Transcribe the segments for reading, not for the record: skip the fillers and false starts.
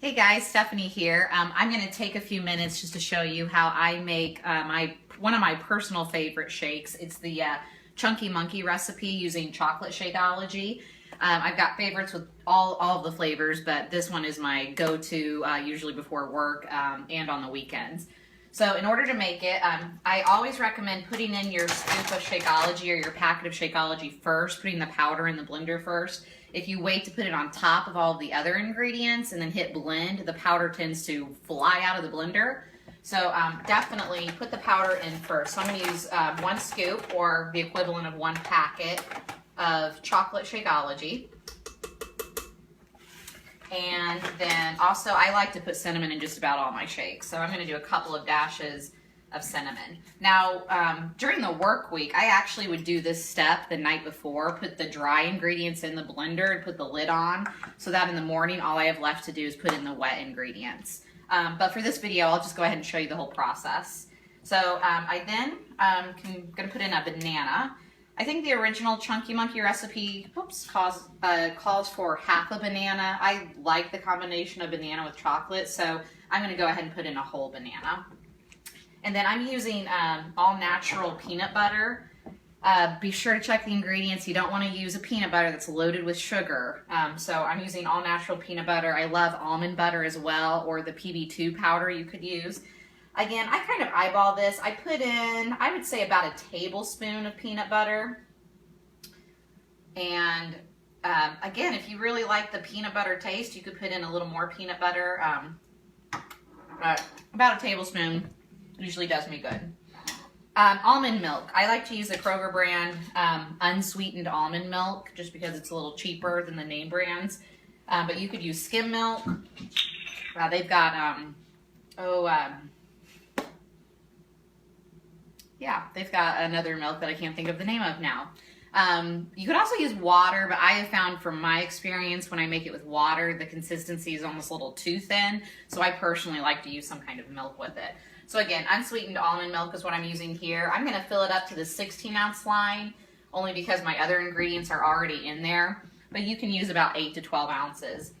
Hey guys, Stephanie here. I'm going to take a few minutes just to show you how I make one of my personal favorite shakes. It's the Chunky Monkey recipe using chocolate Shakeology. I've got favorites with all of the flavors, but this one is my go-to usually before work and on the weekends. So in order to make it, I always recommend putting in your scoop of Shakeology or your packet of Shakeology first, putting the powder in the blender first. If you wait to put it on top of all of the other ingredients and then hit blend, the powder tends to fly out of the blender. So definitely put the powder in first. So I'm going to use 1 scoop or the equivalent of 1 packet of chocolate Shakeology. And then also I like to put cinnamon in just about all my shakes. So I'm going to do a couple of dashes of cinnamon. Now, during the work week, I actually would do this step the night before, put the dry ingredients in the blender and put the lid on, so that in the morning, all I have left to do is put in the wet ingredients. But for this video, I'll just go ahead and show you the whole process. So I then going to put in a banana. I think the original Chunky Monkey recipe calls for half a banana. I like the combination of banana with chocolate, so I'm going to go ahead and put in a whole banana. And then I'm using all natural peanut butter. Be sure to check the ingredients. You don't want to use a peanut butter that's loaded with sugar. So I'm using all natural peanut butter. I love almond butter as well, or the PB2 powder you could use. Again, I kind of eyeball this. I put in, I would say, about a tablespoon of peanut butter. And again, if you really like the peanut butter taste, you could put in a little more peanut butter. About a tablespoon usually does me good. Almond milk. I like to use the Kroger brand unsweetened almond milk just because it's a little cheaper than the name brands. But you could use skim milk. They've got, they've got another milk that I can't think of the name of now. You could also use water, but I have found from my experience when I make it with water, the consistency is almost a little too thin. So I personally like to use some kind of milk with it. So again, unsweetened almond milk is what I'm using here. I'm going to fill it up to the 16-ounce line, only because my other ingredients are already in there. But you can use about 8 to 12 ounces.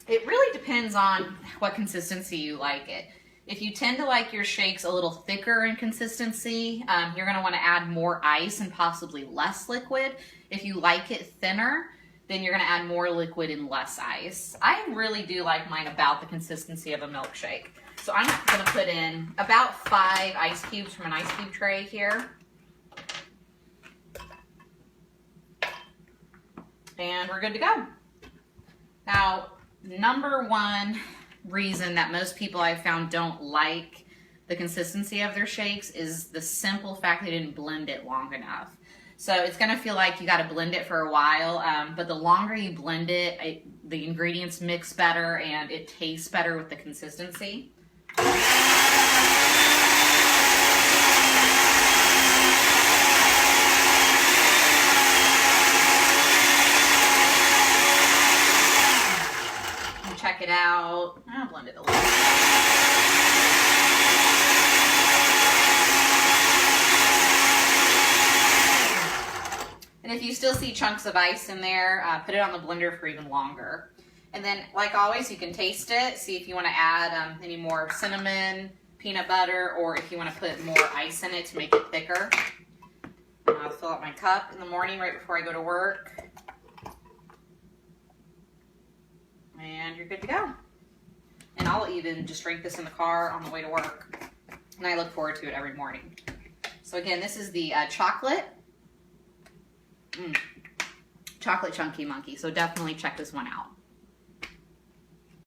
It really depends on what consistency you like it. If you tend to like your shakes a little thicker in consistency, you're going to want to add more ice and possibly less liquid. If you like it thinner, then you're going to add more liquid and less ice. I really do like mine about the consistency of a milkshake. So I'm going to put in about 5 ice cubes from an ice cube tray here. And we're good to go. Now, number one reason that most people I've found don't like the consistency of their shakes is the simple fact they didn't blend it long enough. So it's going to feel like you got to blend it for a while, but the longer you blend it, the ingredients mix better and it tastes better with the consistency. Check it out. I'll blend it a little. And if you still see chunks of ice in there, put it on the blender for even longer. And then, like always, you can taste it. See if you want to add any more cinnamon, peanut butter, or if you want to put more ice in it to make it thicker. And I'll fill up my cup in the morning right before I go to work. And you're good to go. And I'll even just drink this in the car on the way to work. And I look forward to it every morning. So again, this is the chocolate Chunky Monkey. So definitely check this one out.